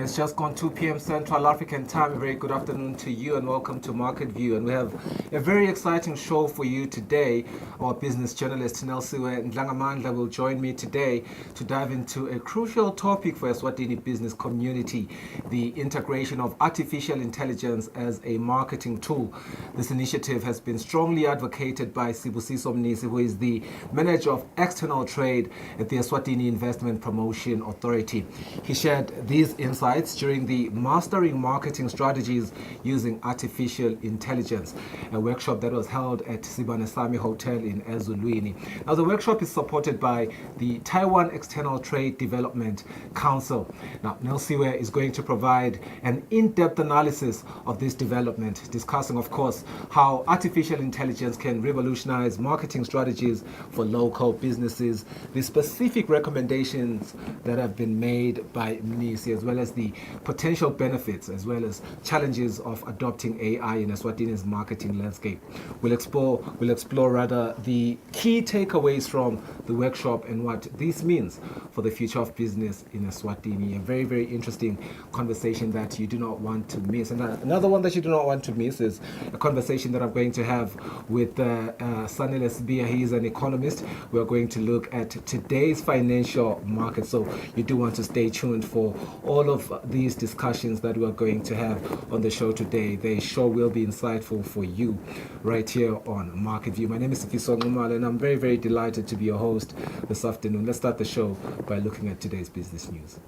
It's just gone 2 p.m. Central African time. A very good afternoon to you and welcome to Market View. And we have a very exciting show for you today. Our business journalist Nelsiwe Ndlangamandla will join me today to dive into a crucial topic for Eswatini business community, the integration of artificial intelligence as a marketing tool. This initiative has been strongly advocated by Sibusiso Mnisi, who is the manager of external trade at the Eswatini Investment Promotion Authority. He shared these insights during the Mastering Marketing Strategies Using Artificial Intelligence, a workshop that was held at Sibanesami Hotel in Eswatini. Now, the workshop is supported by the Taiwan External Trade Development Council. Now, Nelsiwe is going to provide an in-depth analysis of this development, discussing, of course, how artificial intelligence can revolutionize marketing strategies for local businesses, the specific recommendations that have been made by Mnisi, as well as the potential benefits as well as challenges of adopting AI in Eswatini's marketing landscape. We'll explore the key takeaways from the workshop and what this means for the future of business in Eswatini. A very, very interesting conversation that you do not want to miss. And another one that you do not want to miss is a conversation that I'm going to have with Sanele Sibia. He is an economist. We're going to look at today's financial market. So you do want to stay tuned for all of these discussions that we're going to have on the show today. They sure will be insightful for you right here on Market View. My name is Sifiso Ngumala, and I'm very, very delighted to be your host this afternoon. Let's start the show by looking at today's business news.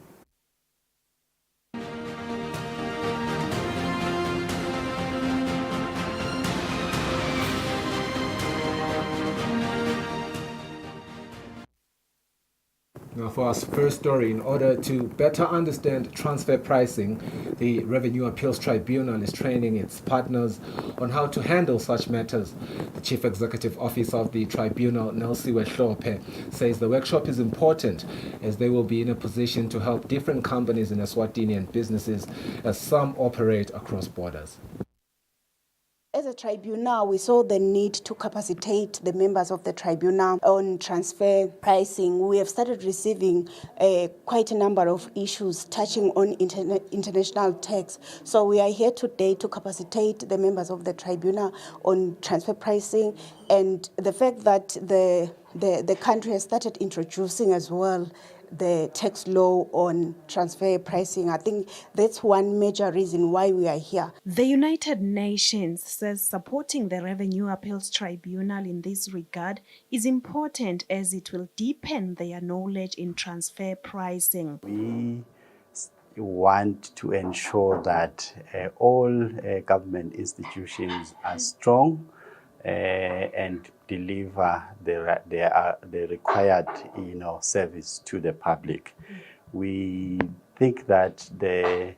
Now, for our first story, in order to better understand transfer pricing, the Revenue Appeals Tribunal is training its partners on how to handle such matters. The Chief Executive Officer of the tribunal, Nelsiwe Hlophe, says the workshop is important as they will be in a position to help different companies in Eswatini and businesses as some operate across borders. As a tribunal, we saw the need to capacitate the members of the tribunal on transfer pricing. We have started receiving quite a number of issues touching on international tax. So we are here today to capacitate the members of the tribunal on transfer pricing and the fact that the country has started introducing as well the tax law on transfer pricing. I think that's one major reason why we are here. The United Nations says supporting the Revenue Appeals Tribunal in this regard is important as it will deepen their knowledge in transfer pricing. We want to ensure that all government institutions are strong and deliver the required service to the public. We think that the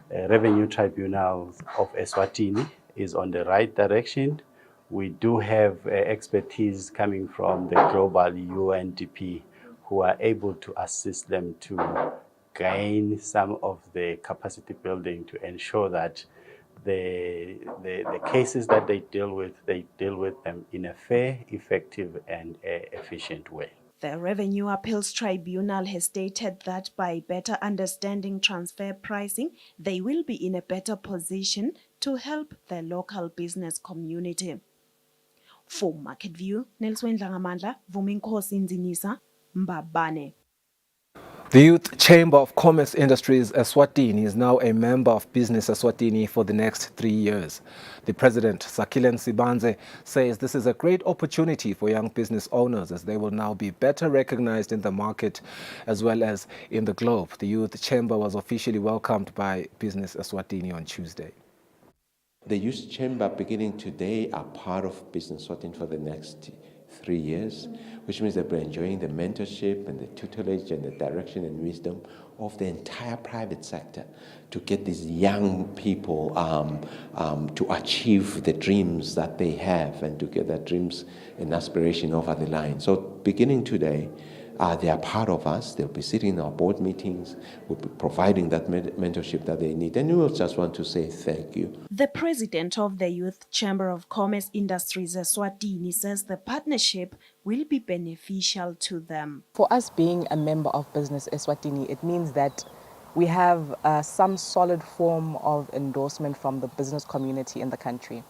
Revenue Tribunal of Eswatini is on the right direction. We do have expertise coming from the global UNDP who are able to assist them to gain some of the capacity building to ensure that the cases that they deal with them in a fair, effective, and efficient way. The Revenue Appeals Tribunal has stated that by better understanding transfer pricing, they will be in a better position to help the local business community. For Market View, Nelsiwe Ndlangamandla, Vuminkosi Nzinisa, Mbabane. The Youth Chamber of Commerce Industries Eswatini is now a member of Business Eswatini for the next 3 years. The president, Sakilen Sibanze, says this is a great opportunity for young business owners as they will now be better recognized in the market as well as in the globe. The Youth Chamber was officially welcomed by Business Eswatini on Tuesday. The Youth Chamber beginning today are part of Business Eswatini for the next 3 years, which means that we're enjoying the mentorship and the tutelage and the direction and wisdom of the entire private sector to get these young people to achieve the dreams that they have and to get their dreams and aspiration over the line. So beginning today, they are part of us. They'll be sitting in our board meetings. We'll be providing that mentorship that they need. And we will just want to say thank you. The president of the Youth Chamber of Commerce Industries Eswatini says the partnership will be beneficial to them. For us being a member of Business Eswatini, it means that we have some solid form of endorsement from the business community in the country.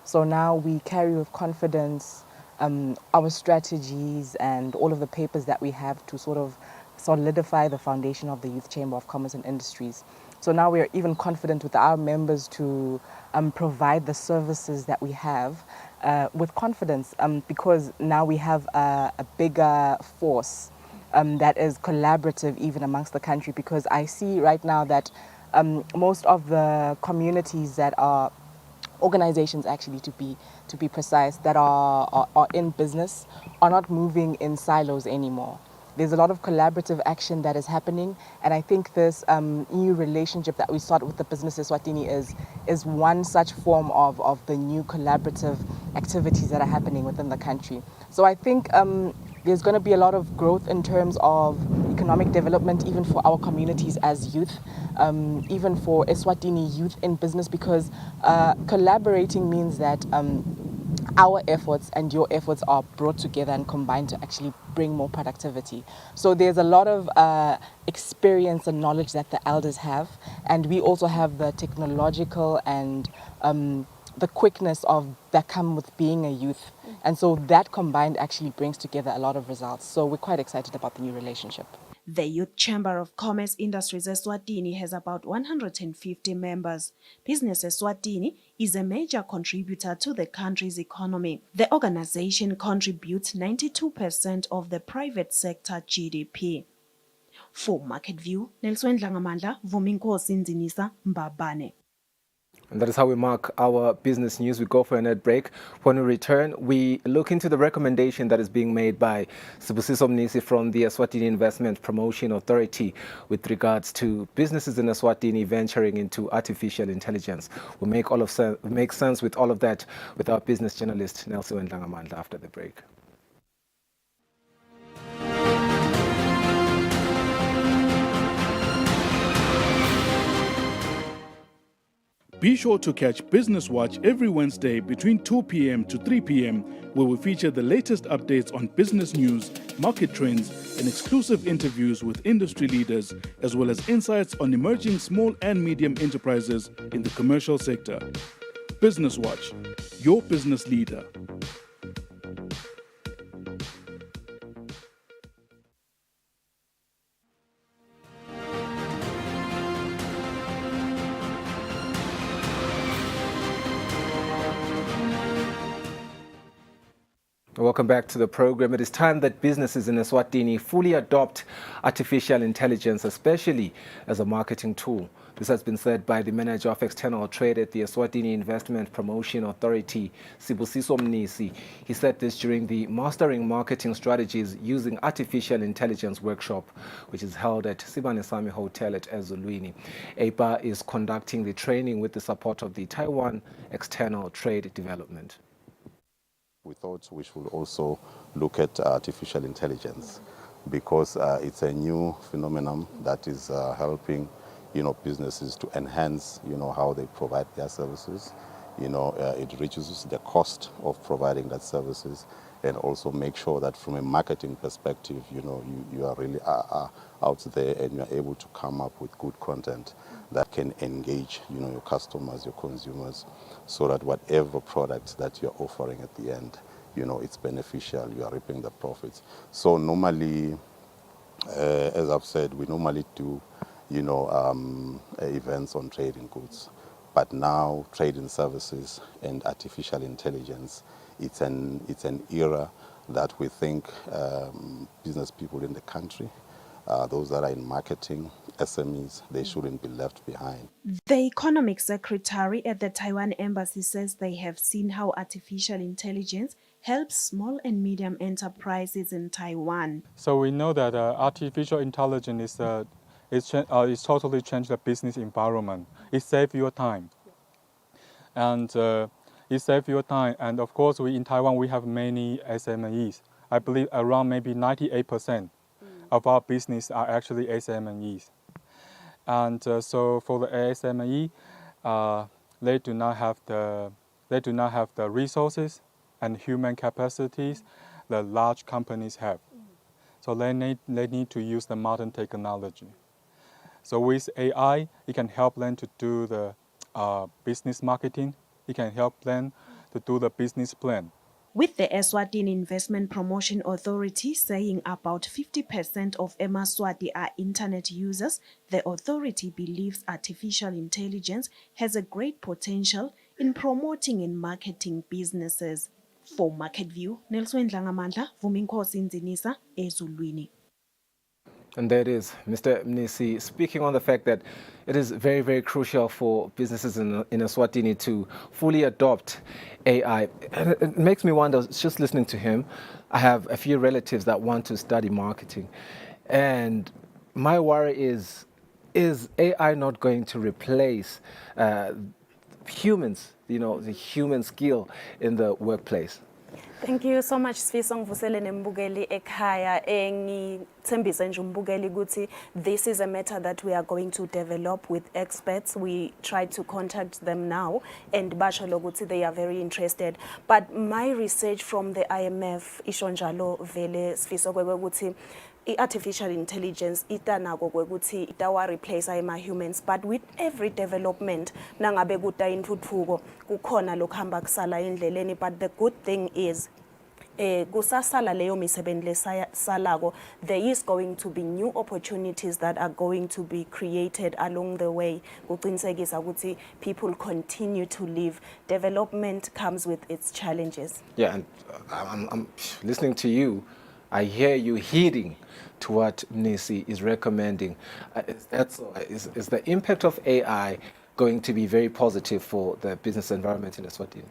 So now we carry with confidence our strategies and all of the papers that we have to sort of solidify the foundation of the Youth Chamber of Commerce and Industries. So now we are even confident with our members to provide the services that we have with confidence because now we have a bigger force that is collaborative even amongst the country, because I see right now that most of the communities that are organizations, actually to be precise, that are in business are not moving in silos anymore. There's a lot of collaborative action that is happening, and I think this new relationship that we start with the business Eswatini is one such form of the new collaborative activities that are happening within the country. So I think there's going to be a lot of growth in terms of economic development, even for our communities as youth, even for Eswatini youth in business, because collaborating means that our efforts and your efforts are brought together and combined to actually bring more productivity. So there's a lot of experience and knowledge that the elders have, and we also have the technological and the quickness of that come with being a youth. And so that combined actually brings together a lot of results. So we're quite excited about the new relationship. The Youth Chamber of Commerce Industries Eswatini has about 150 members. Business Eswatini is a major contributor to the country's economy. The organization contributes 92% of the private sector GDP. For Market View, Nelson Dlangamandla, Vuminkosi Nzinisa, Mbabane. And that is how we mark our business news. We go for a net break. When we return, we look into the recommendation that is being made by Sibusiso Mnisi from the Eswatini Investment Promotion Authority with regards to businesses in Eswatini venturing into artificial intelligence. We'll make sense with all of that with our business journalist, Nelson Dlangamandla, after the break. Be sure to catch Business Watch every Wednesday between 2 p.m. to 3 p.m., where we feature the latest updates on business news, market trends, and exclusive interviews with industry leaders, as well as insights on emerging small and medium enterprises in the commercial sector. Business Watch, your business leader. Welcome back to the program. It is time that businesses in Eswatini fully adopt artificial intelligence, especially as a marketing tool. This has been said by the manager of external trade at the Eswatini Investment Promotion Authority, Sibusiso Mnisi. He said this during the Mastering Marketing Strategies Using Artificial Intelligence workshop, which is held at Sibanesami Hotel at Eswatini. APA is conducting the training with the support of the Taiwan External Trade Development. We thought we should also look at artificial intelligence because it's a new phenomenon that is helping, businesses to enhance, how they provide their services. It reduces the cost of providing that services, and also make sure that from a marketing perspective, you are really out there and you are able to come up with good content that can engage, your customers, your consumers, so that whatever product that you're offering at the end, it's beneficial, you are reaping the profits. So normally, as I've said, we normally do, events on trading goods. But now trading services and artificial intelligence, it's an era that we think business people in the country, those that are in marketing, SMEs, they shouldn't be left behind. The economic secretary at the Taiwan Embassy says they have seen how artificial intelligence helps small and medium enterprises in Taiwan. So we know that artificial intelligence is totally changed the business environment. It saves your time. And it saves your time. And of course, in Taiwan, we have many SMEs. I believe around maybe 98% of our business are actually SMEs. And so for the SME, they do not have the resources and human capacities that large companies have. So they need to use the modern technology. So with AI, it can help them to do the business marketing. It can help them to do the business plan. With the Eswatini Investment Promotion Authority saying about 50% of eMaSwati are internet users, the authority believes artificial intelligence has a great potential in promoting and marketing businesses. For Market View, Nelson Dlangamandla, Vuminkosi Nzinisa, Ezulwini. And there it is, Mr. Mnisi, speaking on the fact that it is very, very crucial for businesses in Eswatini to fully adopt AI. And it makes me wonder, just listening to him, I have a few relatives that want to study marketing. And my worry is AI not going to replace humans, the human skill in the workplace? Thank you so much Sifiso ngivusele nembukeli ekhaya ngithembise nje umbukeli ukuthi this is a matter that we are going to develop with experts. We try to contact them now and basho lokuthi they are very interested, but my research from the IMF isho njalo vele Sifiso kwekuthi artificial intelligence itanako kwekuthi itawa replace humans, but with every development nangabe kuta intuthuko kukhona lokuhamba kusala endleleni. But the good thing is kusasala leyo misebenzi salako, there is going to be new opportunities that are going to be created along the way. Kuqinisekisa ukuthi people continue to live. Development comes with its challenges. Yeah, and I'm listening to you. I hear you heeding to what Mnisi is recommending. Is the impact of AI going to be very positive for the business environment in Eswatini?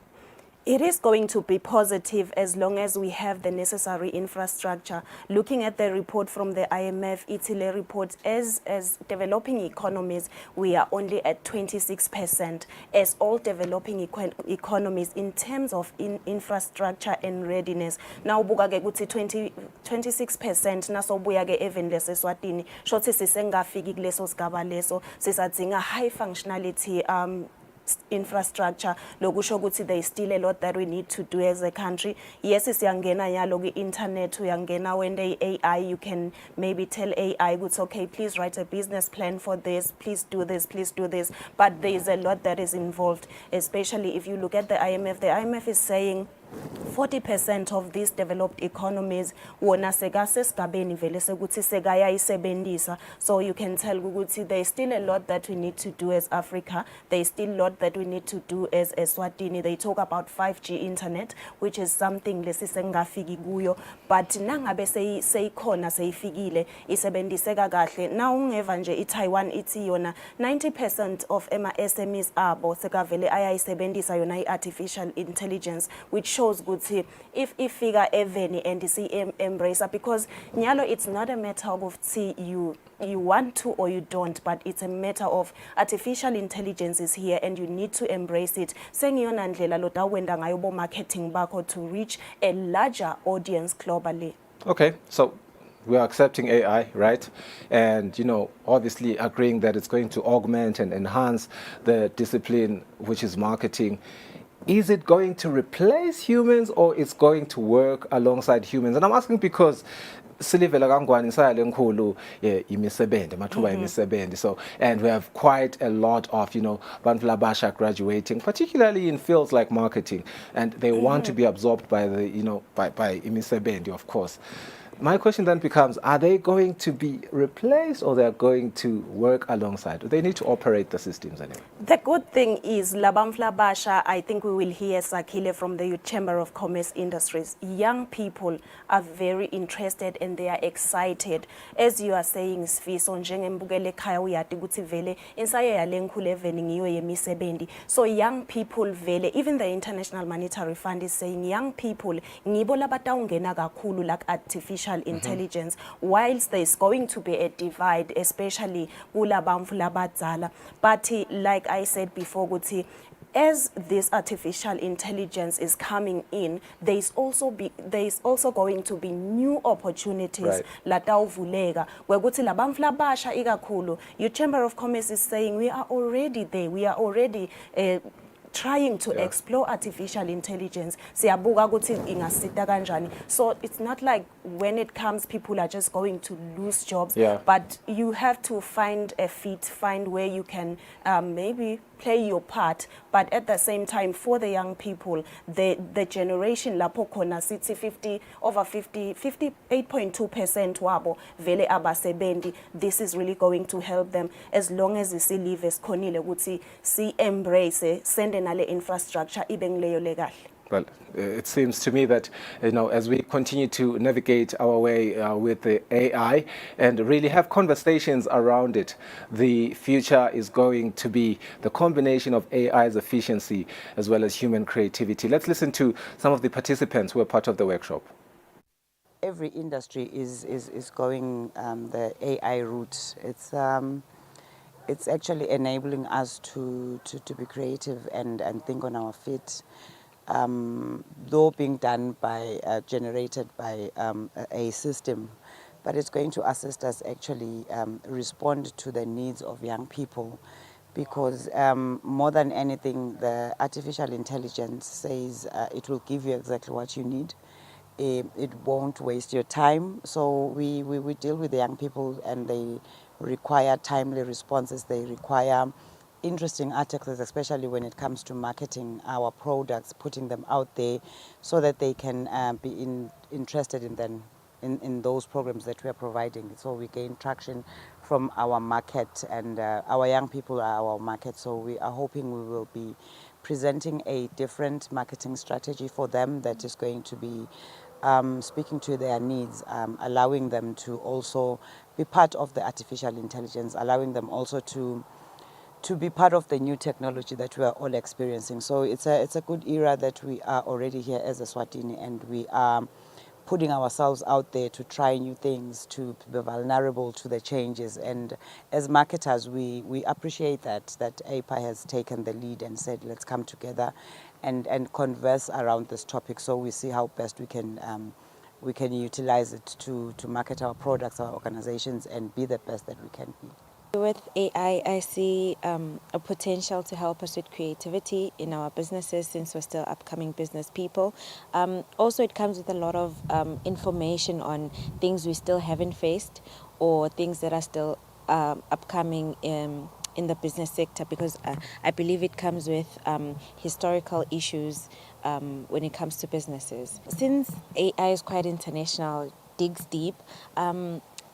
It is going to be positive as long as we have the necessary infrastructure. Looking at the report from the IMF, Italy report, as developing economies, we are only at 26%. As all developing economies in terms of infrastructure and readiness. Now, buka ke kuthi 26% naso buya ke even lese Eswatini. Shothi sisengafiki kuleso sigaba leso, sisadinga high functionality infrastructure. Lokusho ukuthi there is still a lot that we need to do as a country. Yes, siyangena yalo ku internet, uyangena when the AI, you can maybe tell AI it's okay, please write a business plan for this, please do this, please do this. But there is a lot that is involved, especially if you look at the IMF is saying 40% of these developed economies wona sekasesigabeni vele sekuthi sekayayisebenzisa. So you can tell ukuthi there is still a lot that we need to do as Africa. There is still a lot that we need to do as Eswatini. They talk about 5G internet, which is something lesisengafiki kuyo, but nangabe seyikhona seyifikile isebenziseka kahle. Now ungeva nje iTaiwan ithi yona 90% of SMEs abo sekavele ayayisebenzisa yona iartificial intelligence, which shows good if figure even and see embrace, because nyalo it's not a matter of see you want to or you don't, but it's a matter of artificial intelligence is here and you need to embrace it. Sengiyona ndlela lo dawenda ngayo bo marketing bakho to reach a larger audience globally. Okay, so we are accepting AI, right? And, obviously agreeing that it's going to augment and enhance the discipline, which is marketing. Is it going to replace humans or it's going to work alongside humans? And I'm asking because silivela kangwani isayale enkulu imisebenzi amathuba emisebenzi, so and we have quite a lot of bantu labasha graduating, particularly in fields like marketing, and they want to be absorbed by the by imisebenzi, of course. My question then becomes, are they going to be replaced or they're going to work alongside? They need to operate the systems anyway. The good thing is, Labamfla Basha, I think we will hear Sakile from the Youth Chamber of Commerce Industries. Young people are very interested and they are excited. As you are saying, Sfiso, njengembukele khaya uyati ukuthi vele insaya yale nkhulu eveningiwe yemisebenzi. So young people vele, even the International Monetary Fund is saying young people ngibo labatawungena kakhulu like artificial intelligence, whilst there is going to be a divide, especially kula bamfu labadzala. But like I said before, as this artificial intelligence is coming in, there is also going to be new opportunities. Latawuvuleka wekuthi labamfu labasha ikakhulu. Your Chamber of Commerce is saying we are already there. We are already trying to explore artificial intelligence. Siyabuka ukuthi ingasita kanjani. So it's not like when it comes, people are just going to lose jobs. Yeah. But you have to find a fit, find where you can maybe play your part, but at the same time, for the young people, the generation lapho khona sithi 58.2% wabo vele abasebenzi. This is really going to help them as long as silive esikhonile ukuthi si embrace sende nale infrastructure ibe ngileyo le kahle. Well, it seems to me that, as we continue to navigate our way with the AI and really have conversations around it, the future is going to be the combination of AI's efficiency as well as human creativity. Let's listen to some of the participants who are part of the workshop. Every industry is going the AI route. It's actually enabling us to be creative and think on our feet. Though being done by generated by a system, but it's going to assist us actually respond to the needs of young people, because more than anything, the artificial intelligence says it will give you exactly what you need. It won't waste your time. So we deal with the young people, and they require timely responses. They require interesting articles, especially when it comes to marketing our products, putting them out there so that they can be interested in them, in those programs that we are providing. So we gain traction from our market, and our young people are our market. So we are hoping we will be presenting a different marketing strategy for them that is going to be speaking to their needs, allowing them to also be part of the artificial intelligence, allowing them also to be part of the new technology that we are all experiencing. So it's a good era that we are already here as Eswatini, and we are putting ourselves out there to try new things, to be vulnerable to the changes. And as marketers, we appreciate that APA has taken the lead and said, let's come together and converse around this topic, so we see how best we can utilize it to market our products, our organizations, and be the best that we can be. With AI, I see a potential to help us with creativity in our businesses, since we're still upcoming business people. Also, it comes with a lot of information on things we still haven't faced, or things that are still upcoming in the business sector, because I believe it comes with historical issues when it comes to businesses. Since AI is quite international, digs deep,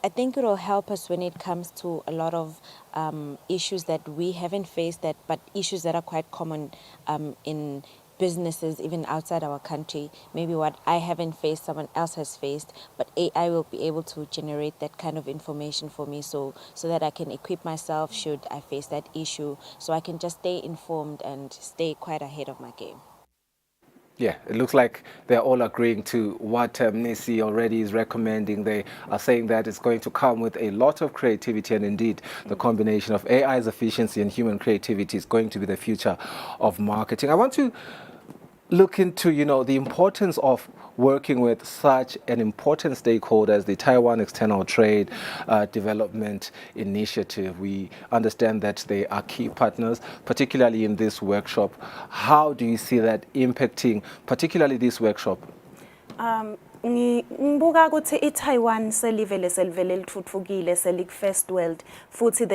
I think it will help us when it comes to a lot of issues that we haven't faced, but issues that are quite common in businesses, even outside our country. Maybe what I haven't faced, someone else has faced, but AI will be able to generate that kind of information for me, so that I can equip myself should I face that issue, so I can just stay informed and stay quite ahead of my game. Yeah, it looks like they're all agreeing to what Nisi already is recommending. They are saying that it's going to come with a lot of creativity, and indeed the combination of AI's efficiency and human creativity is going to be the future of marketing. I want to look into, the importance of working with such an important stakeholder as the Taiwan External Trade Development Initiative. We understand that they are key partners, particularly in this workshop. How do you see that impacting, particularly this workshop? Ngibuka ukuthi iTaiwan selivele lithuthukile selik first world, futhi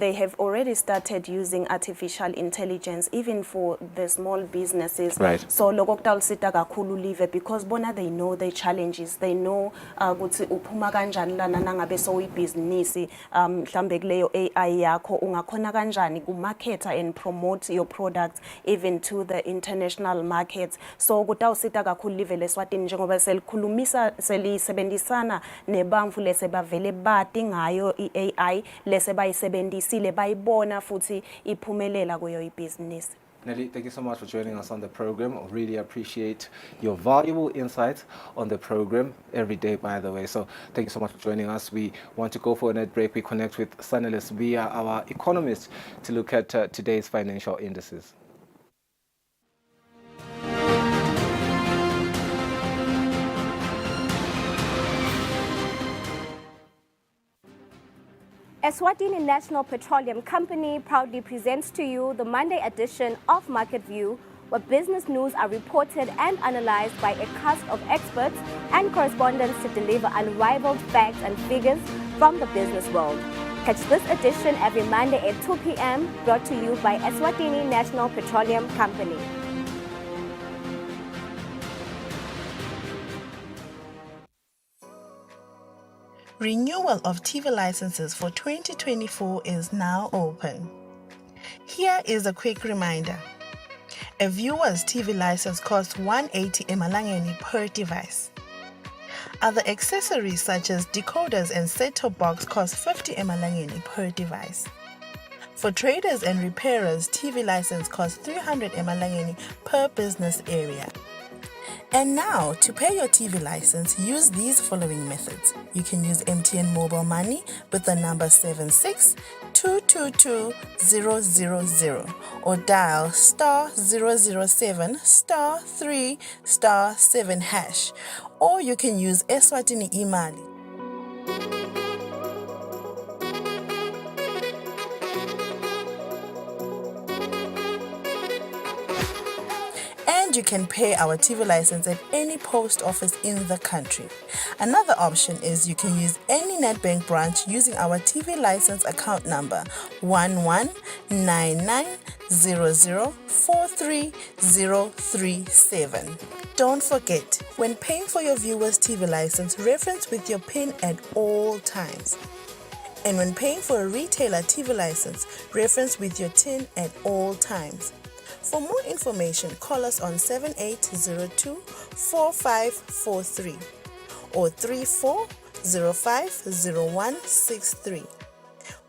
they have already started using artificial intelligence even for the small businesses. Right. So lokho kutawusita kakhulu live, because bona they know the challenges, they know ukuthi uphuma kanjani lana nangabe sowuyibhizinisi, mhlambe kuleyo AI yakho ungakhona kanjani kumarketa and promote your products even to the international markets. So kutawusita kakhulu live leSwatini njengoba selikhuluma selisebenzisana nebamfu lese bavele bati ngayo i-AI lese bayisebenzisile bayibona futhi iphumelela kuyo ibhizinisi. Nelly, thank you so much for joining us on the program. I really appreciate your valuable insights on the program every day, by the way. So thank you so much for joining us. We want to go for a net break. We connect with Sanellis via our economist to look at today's financial indices. Eswatini National Petroleum Company proudly presents to you the Monday edition of Market View, where business news are reported and analyzed by a cast of experts and correspondents to deliver unrivaled facts and figures from the business world. Catch this edition every Monday at 2 p.m., brought to you by Eswatini National Petroleum Company. Renewal of TV licenses for 2024 is now open. Here is a quick reminder. A viewer's TV license costs 180 emalangeni per device. Other accessories such as decoders and set-top box cost 50 emalangeni per device. For traders and repairers, TV license costs 300 emalangeni per business area. And now, to pay your TV license, use these following methods. You can use MTN Mobile Money with the number 762222000 or dial *007 *3 *7 hash. Or you can use Eswatini Imali. And you can pay our TV license at any post office in the country. Another option is you can use any Nedbank branch using our TV license account number 119900430037. Don't forget, when paying for your viewer's TV license, reference with your PIN at all times. And when paying for a retailer TV license, reference with your TIN at all times. For more information, call us on 7802-4543 or 34050163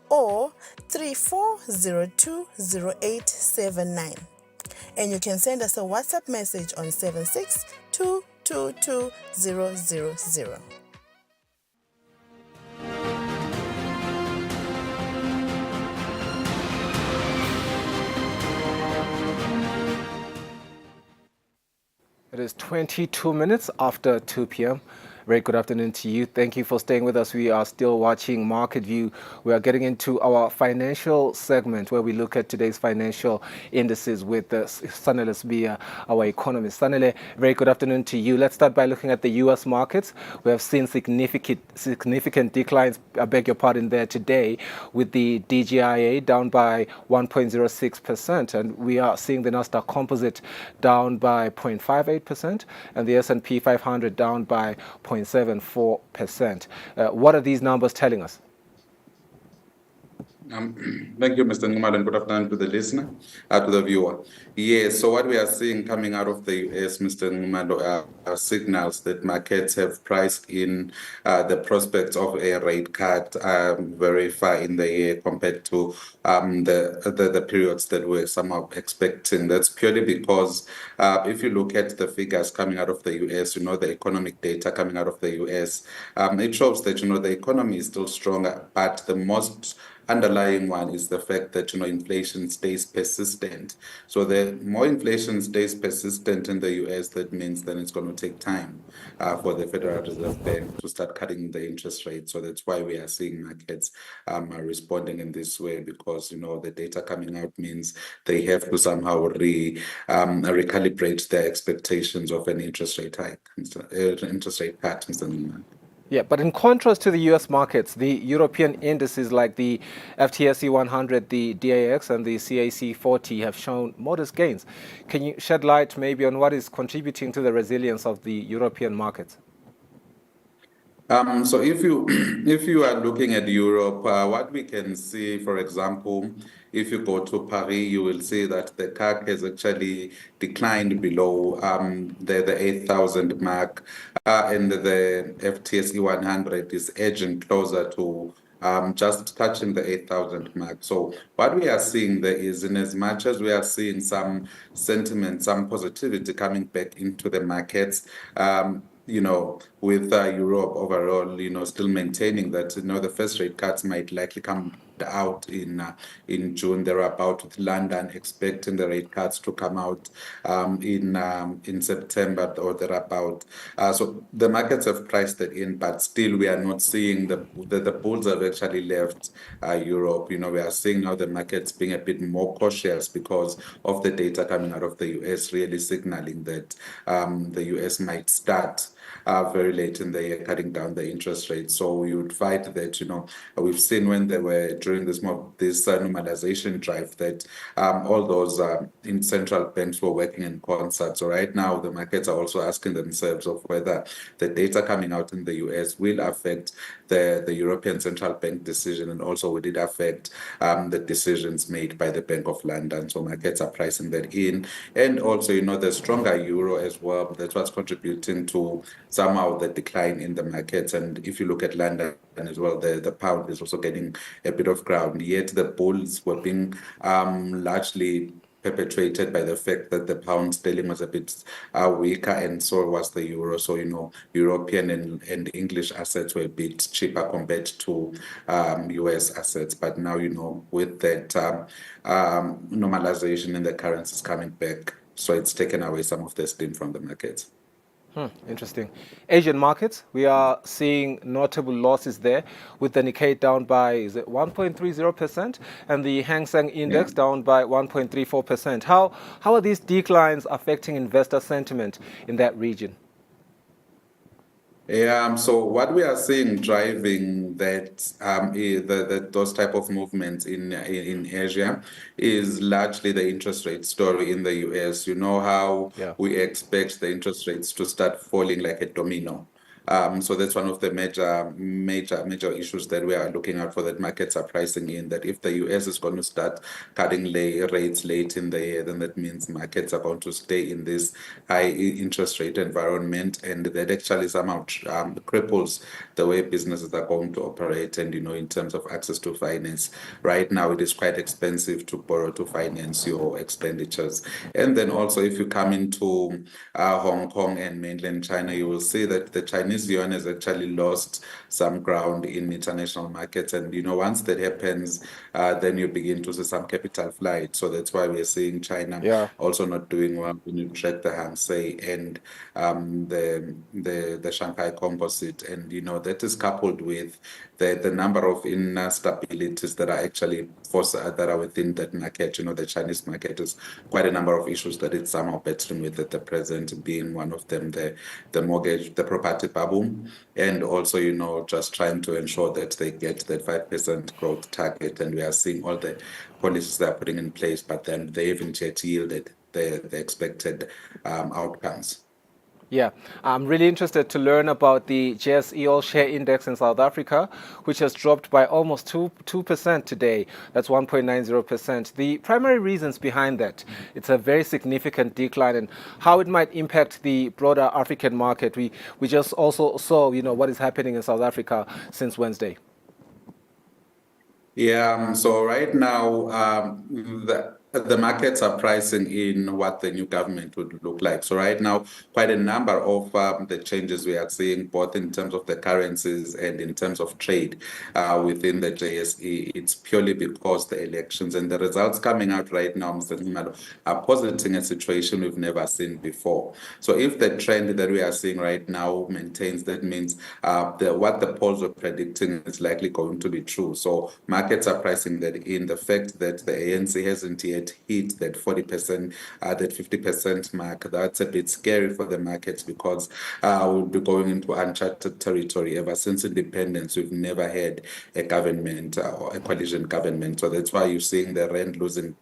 or 34020879. And you can send us a WhatsApp message on 762222000. It is 22 minutes after 2 p.m. Very good afternoon to you. Thank you for staying with us. We are still watching Market View. We are getting into our financial segment where we look at today's financial indices with Sanele Sbia, our economist. Sanele, very good afternoon to you. Let's start by looking at the U.S. markets. We have seen significant declines, I beg your pardon, there today, with the DJIA down by 1.06%, and we are seeing the Nasdaq Composite down by 0.58% and the S&P 500 down by 0.74%. What are these numbers telling us? Thank you, Mr. Ngumal, and good afternoon to the listener, to the viewer. Yes, so what we are seeing coming out of the US, Mr. Ngumal, are signals that markets have priced in the prospects of a rate cut very far in the year compared to the periods that we're somehow expecting. That's purely because if you look at the figures coming out of the US, the economic data coming out of the US, it shows that, the economy is still stronger, but the most underlying one is the fact that inflation stays persistent. So the more inflation stays persistent in the US, that means then it's going to take time for the Federal Reserve Bank to start cutting the interest rate. So that's why we are seeing markets responding in this way, because the data coming out means they have to somehow recalibrate their expectations of an interest rate hike, interest rate cut, Mr. Newman. Yeah, but in contrast to the U.S. markets, the European indices like the FTSE 100, the DAX, and the CAC 40 have shown modest gains. Can you shed light maybe on what is contributing to the resilience of the European markets? So if you are looking at Europe, what we can see, for example, if you go to Paris, you will see that the CAC has actually declined below the 8,000 mark, and the FTSE 100 is edging closer to just touching the 8,000 mark. So what we are seeing there is, in as much as we are seeing some sentiment, some positivity coming back into the markets, with Europe overall, still maintaining that, the first rate cuts might likely come out in June thereabout, with London expecting the rate cuts to come out in September or thereabout. So the markets have priced it in, but still we are not seeing the bulls have actually left Europe. We are seeing now the markets being a bit more cautious because of the data coming out of the US, really signaling that the US might start very late in the year cutting down the interest rates. So you would find that, we've seen when they were during this normalization drive that all those in central banks were working in concert. So right now the markets are also asking themselves of whether the data coming out in the US will affect the European Central Bank decision, and also would it affect the decisions made by the Bank of London. So markets are pricing that in. And also, the stronger euro as well, that's what's contributing to somehow the decline in the markets. And if you look at London as well, the pound is also getting a bit of ground. Yet the bulls were being largely perpetrated by the fact that the pound sterling was a bit weaker, and so was the euro. So, European and English assets were a bit cheaper compared to US assets. But now, with that normalization in the currencies coming back, so it's taken away some of the steam from the markets. Interesting. Asian markets, we are seeing notable losses there, with the Nikkei down by 1.30% and the Hang Seng Index down by 1.34%. How are these declines affecting investor sentiment in that region? So what we are seeing driving those type of movements in Asia is largely the interest rate story in the US. You know how we expect the interest rates to start falling like a domino. So that's one of the major issues that we are looking at for that markets are pricing in, that if the US is going to start cutting rates late in the year, then that means markets are going to stay in this high interest rate environment, and that actually somehow cripples the way businesses are going to operate. And, in terms of access to finance, right now it is quite expensive to borrow to finance your expenditures. And then also if you come into Hong Kong and mainland China, you will see that the Chinese yuan has actually lost some ground in international markets. And, once that happens, then you begin to see some capital flight. So that's why we're seeing China also not doing well when you track the Hang Seng and the Shanghai Composite. And, that is coupled with the number of instabilities that are actually that are within that market. The Chinese market is quite a number of issues that it's somehow battling with at the present, being one of them the mortgage, the property bubble, and also, just trying to ensure that they get that 5% growth target. And we are seeing all the policies they're putting in place, but then they haven't yet yielded the expected outcomes. Yeah, I'm really interested to learn about the JSE All Share Index in South Africa, which has dropped by almost 2% today. That's 1.90%. The primary reasons behind that, it's a very significant decline, and how it might impact the broader African market. We just also saw, what is happening in South Africa since Wednesday. Yeah, so right now, the markets are pricing in what the new government would look like. So right now, quite a number of the changes we are seeing, both in terms of the currencies and in terms of trade within the JSE, it's purely because the elections and the results coming out right now, Mr. Nimalo, are positing a situation we've never seen before. So if the trend that we are seeing right now maintains, that means what the polls were predicting is likely going to be true. So markets are pricing that in. The fact that the ANC hasn't yet hit that 40%, that 50% mark, that's a bit scary for the markets, because we'll be going into uncharted territory. Ever since independence, we've never had a government or a coalition government. So that's why you're seeing the rand losing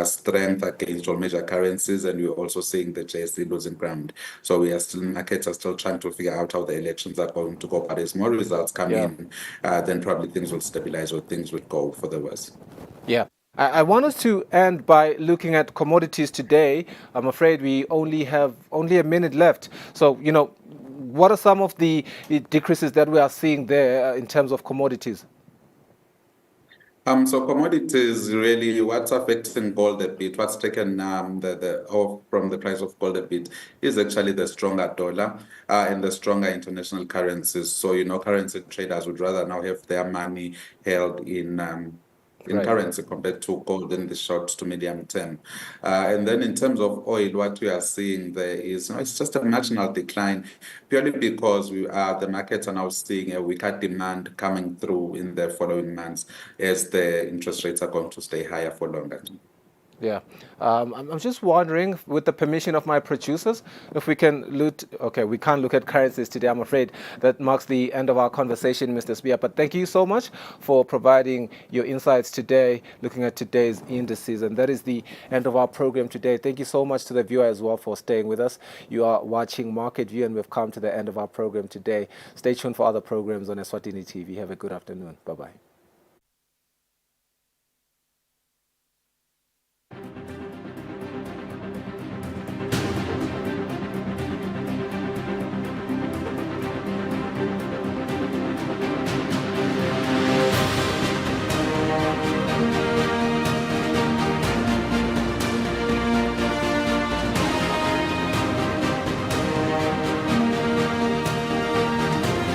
strength against all major currencies, and we're also seeing the JSE losing ground. So markets are still trying to figure out how the elections are going to go. But as more results come in, then probably things will stabilize or things will go for the worse. Yeah. I want us to end by looking at commodities today. I'm afraid we only have a minute left. So, what are some of the decreases that we are seeing there in terms of commodities? So commodities, really, what's affecting gold a bit, what's taken off from the price of gold a bit is actually the stronger dollar and the stronger international currencies. So, currency traders would rather now have their money held in in Right. currency compared to gold in the short to medium term. And then in terms of oil, what we are seeing there is, it's just a marginal decline, purely because the markets are now seeing a weaker demand coming through in the following months as the interest rates are going to stay higher for longer. Yeah. I'm just wondering, with the permission of my producers, if we can we can't look at currencies today, I'm afraid. That marks the end of our conversation, Mr. Spear. But thank you so much for providing your insights today, looking at today's indices. And that is the end of our program today. Thank you so much to the viewer as well for staying with us. You are watching Market View, and we've come to the end of our program today. Stay tuned for other programs on Eswatini TV. Have a good afternoon. Bye-bye.